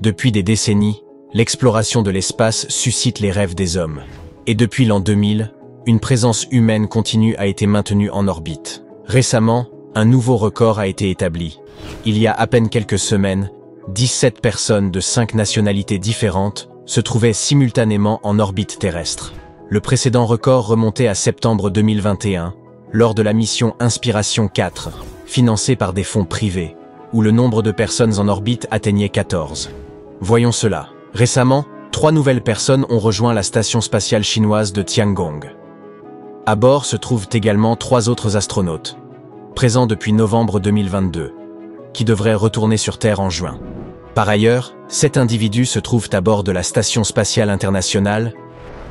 Depuis des décennies, l'exploration de l'espace suscite les rêves des hommes. Et depuis l'an 2000, une présence humaine continue a été maintenue en orbite. Récemment, un nouveau record a été établi. Il y a à peine quelques semaines, 17 personnes de 5 nationalités différentes se trouvaient simultanément en orbite terrestre. Le précédent record remontait à septembre 2021, lors de la mission Inspiration 4, financée par des fonds privés, où le nombre de personnes en orbite atteignait 14. Voyons cela. Récemment, 3 nouvelles personnes ont rejoint la station spatiale chinoise de Tiangong. À bord se trouvent également 3 autres astronautes, présents depuis novembre 2022, qui devraient retourner sur Terre en juin. Par ailleurs, 7 individus se trouvent à bord de la Station spatiale internationale,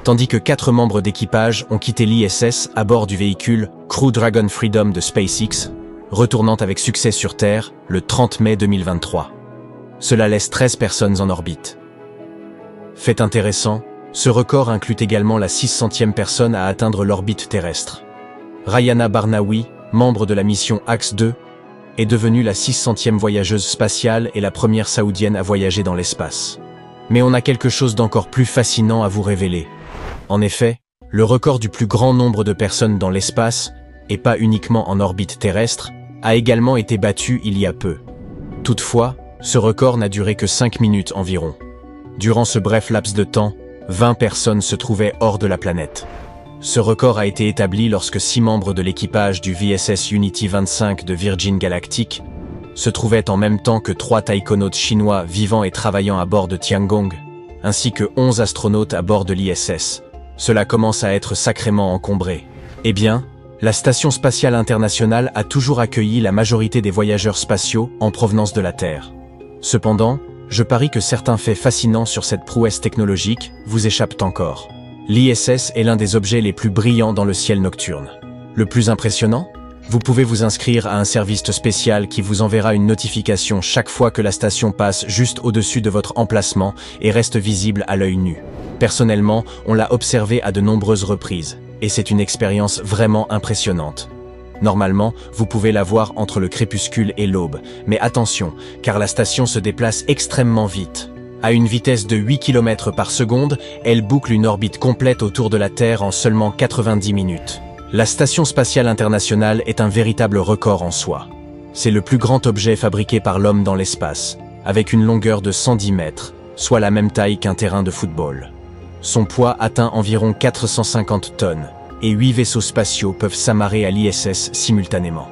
tandis que 4 membres d'équipage ont quitté l'ISS à bord du véhicule Crew Dragon Freedom de SpaceX, retournant avec succès sur Terre le 30 mai 2023. Cela laisse 13 personnes en orbite. Fait intéressant, ce record inclut également la 600e personne à atteindre l'orbite terrestre. Rayana Barnaoui, membre de la mission Axe-2, est devenue la 600e voyageuse spatiale et la première saoudienne à voyager dans l'espace. Mais on a quelque chose d'encore plus fascinant à vous révéler. En effet, le record du plus grand nombre de personnes dans l'espace, et pas uniquement en orbite terrestre, a également été battu il y a peu. Toutefois, ce record n'a duré que 5 minutes environ. Durant ce bref laps de temps, 20 personnes se trouvaient hors de la planète. Ce record a été établi lorsque 6 membres de l'équipage du VSS Unity 25 de Virgin Galactic se trouvaient en même temps que 3 taïkonautes chinois vivant et travaillant à bord de Tiangong, ainsi que 11 astronautes à bord de l'ISS. Cela commence à être sacrément encombré. Eh bien, la Station spatiale internationale a toujours accueilli la majorité des voyageurs spatiaux en provenance de la Terre. Cependant, je parie que certains faits fascinants sur cette prouesse technologique vous échappent encore. L'ISS est l'un des objets les plus brillants dans le ciel nocturne. Le plus impressionnant ? Vous pouvez vous inscrire à un service spécial qui vous enverra une notification chaque fois que la station passe juste au-dessus de votre emplacement et reste visible à l'œil nu. Personnellement, on l'a observé à de nombreuses reprises, et c'est une expérience vraiment impressionnante. Normalement, vous pouvez la voir entre le crépuscule et l'aube, mais attention, car la station se déplace extrêmement vite. À une vitesse de 8 km par seconde, elle boucle une orbite complète autour de la Terre en seulement 90 minutes. La Station spatiale internationale est un véritable record en soi. C'est le plus grand objet fabriqué par l'homme dans l'espace, avec une longueur de 110 mètres, soit la même taille qu'un terrain de football. Son poids atteint environ 450 tonnes, et 8 vaisseaux spatiaux peuvent s'amarrer à l'ISS simultanément.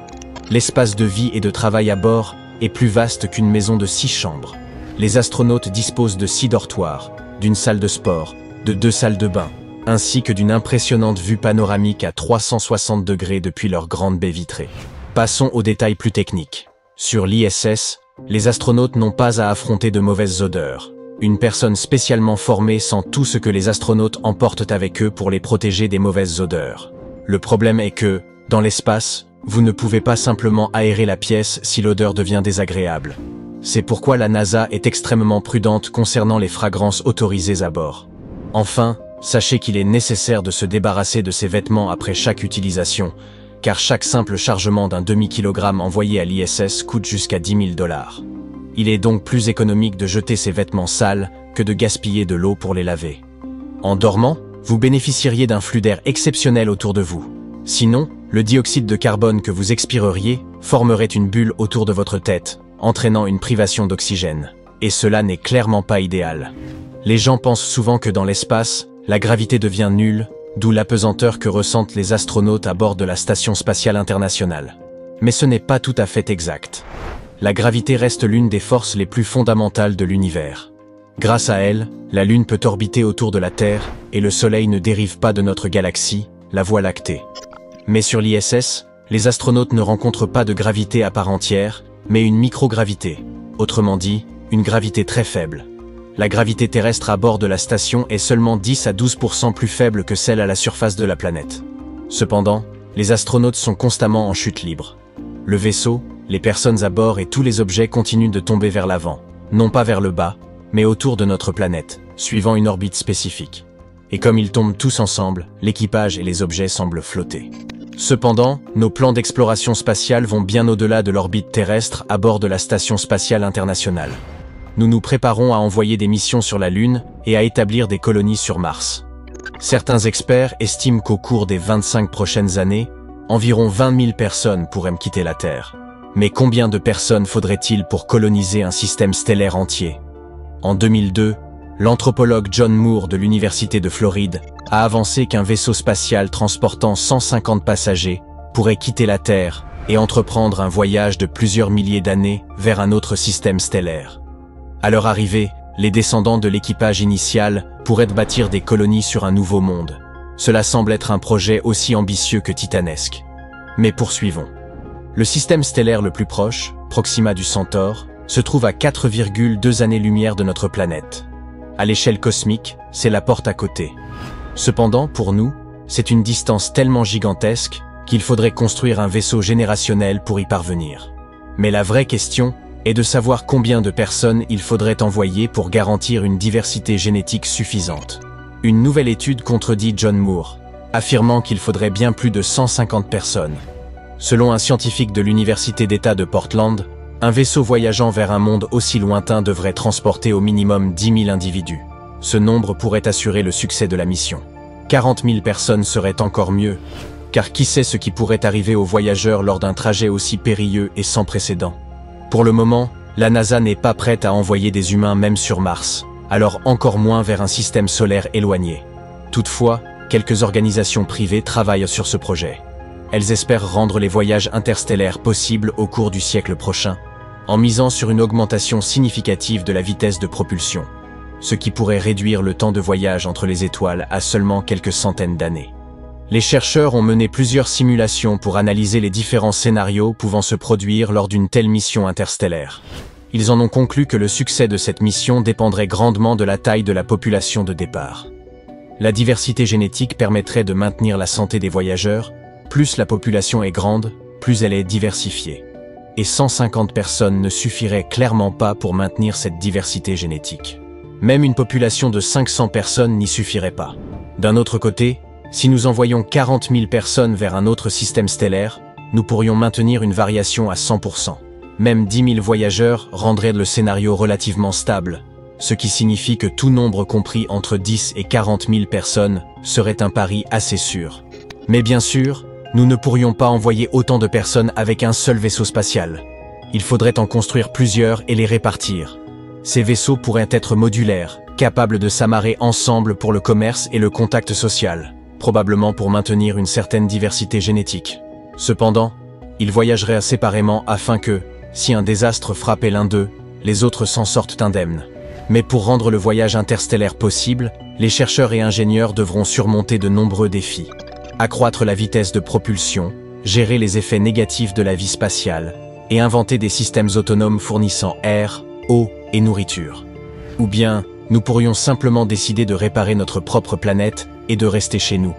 L'espace de vie et de travail à bord est plus vaste qu'une maison de 6 chambres. Les astronautes disposent de 6 dortoirs, d'une salle de sport, de 2 salles de bain, ainsi que d'une impressionnante vue panoramique à 360 degrés depuis leur grande baie vitrée. Passons aux détails plus techniques. Sur l'ISS, les astronautes n'ont pas à affronter de mauvaises odeurs. Une personne spécialement formée sent tout ce que les astronautes emportent avec eux pour les protéger des mauvaises odeurs. Le problème est que, dans l'espace, vous ne pouvez pas simplement aérer la pièce si l'odeur devient désagréable. C'est pourquoi la NASA est extrêmement prudente concernant les fragrances autorisées à bord. Enfin, sachez qu'il est nécessaire de se débarrasser de ces vêtements après chaque utilisation, car chaque simple chargement d'un demi-kilogramme envoyé à l'ISS coûte jusqu'à 10 000 $. Il est donc plus économique de jeter ces vêtements sales que de gaspiller de l'eau pour les laver. En dormant, vous bénéficieriez d'un flux d'air exceptionnel autour de vous. Sinon, le dioxyde de carbone que vous expireriez formerait une bulle autour de votre tête, entraînant une privation d'oxygène. Et cela n'est clairement pas idéal. Les gens pensent souvent que dans l'espace, la gravité devient nulle, d'où l'apesanteur que ressentent les astronautes à bord de la Station spatiale internationale. Mais ce n'est pas tout à fait exact. La gravité reste l'une des forces les plus fondamentales de l'univers. Grâce à elle, la Lune peut orbiter autour de la Terre et le Soleil ne dérive pas de notre galaxie, la Voie lactée. Mais sur l'ISS, les astronautes ne rencontrent pas de gravité à part entière, mais une microgravité, autrement dit, une gravité très faible. La gravité terrestre à bord de la station est seulement 10 à 12% plus faible que celle à la surface de la planète. Cependant, les astronautes sont constamment en chute libre. Le vaisseau, les personnes à bord et tous les objets continuent de tomber vers l'avant, non pas vers le bas, mais autour de notre planète, suivant une orbite spécifique. Et comme ils tombent tous ensemble, l'équipage et les objets semblent flotter. Cependant, nos plans d'exploration spatiale vont bien au-delà de l'orbite terrestre à bord de la Station spatiale internationale. nous nous préparons à envoyer des missions sur la Lune et à établir des colonies sur Mars. Certains experts estiment qu'au cours des 25 prochaines années, environ 20 000 personnes pourraient quitter la Terre. Mais combien de personnes faudrait-il pour coloniser un système stellaire entier? En 2002, l'anthropologue John Moore de l'Université de Floride a avancé qu'un vaisseau spatial transportant 150 passagers pourrait quitter la Terre et entreprendre un voyage de plusieurs milliers d'années vers un autre système stellaire. À leur arrivée, les descendants de l'équipage initial pourraient bâtir des colonies sur un nouveau monde. Cela semble être un projet aussi ambitieux que titanesque. Mais poursuivons. Le système stellaire le plus proche, Proxima du Centaure, se trouve à 4,2 années-lumière de notre planète. À l'échelle cosmique, c'est la porte à côté. Cependant, pour nous, c'est une distance tellement gigantesque qu'il faudrait construire un vaisseau générationnel pour y parvenir. Mais la vraie question est de savoir combien de personnes il faudrait envoyer pour garantir une diversité génétique suffisante. Une nouvelle étude contredit John Moore, affirmant qu'il faudrait bien plus de 150 personnes. Selon un scientifique de l'Université d'État de Portland, un vaisseau voyageant vers un monde aussi lointain devrait transporter au minimum 10 000 individus. Ce nombre pourrait assurer le succès de la mission. 40 000 personnes seraient encore mieux, car qui sait ce qui pourrait arriver aux voyageurs lors d'un trajet aussi périlleux et sans précédent. Pour le moment, la NASA n'est pas prête à envoyer des humains même sur Mars, alors encore moins vers un système solaire éloigné. Toutefois, quelques organisations privées travaillent sur ce projet. Elles espèrent rendre les voyages interstellaires possibles au cours du siècle prochain, en misant sur une augmentation significative de la vitesse de propulsion, ce qui pourrait réduire le temps de voyage entre les étoiles à seulement quelques centaines d'années. Les chercheurs ont mené plusieurs simulations pour analyser les différents scénarios pouvant se produire lors d'une telle mission interstellaire. Ils en ont conclu que le succès de cette mission dépendrait grandement de la taille de la population de départ. La diversité génétique permettrait de maintenir la santé des voyageurs. Plus la population est grande, plus elle est diversifiée. Et 150 personnes ne suffiraient clairement pas pour maintenir cette diversité génétique. Même une population de 500 personnes n'y suffirait pas. D'un autre côté, si nous envoyons 40 000 personnes vers un autre système stellaire, nous pourrions maintenir une variation à 100%. Même 10 000 voyageurs rendraient le scénario relativement stable, ce qui signifie que tout nombre compris entre 10 et 40 000 personnes serait un pari assez sûr. Mais bien sûr, nous ne pourrions pas envoyer autant de personnes avec un seul vaisseau spatial. Il faudrait en construire plusieurs et les répartir. Ces vaisseaux pourraient être modulaires, capables de s'amarrer ensemble pour le commerce et le contact social, probablement pour maintenir une certaine diversité génétique. Cependant, ils voyageraient séparément afin que, si un désastre frappait l'un d'eux, les autres s'en sortent indemnes. Mais pour rendre le voyage interstellaire possible, les chercheurs et ingénieurs devront surmonter de nombreux défis. Accroître la vitesse de propulsion, gérer les effets négatifs de la vie spatiale, et inventer des systèmes autonomes fournissant air, eau et nourriture. Ou bien, nous pourrions simplement décider de réparer notre propre planète et de rester chez nous.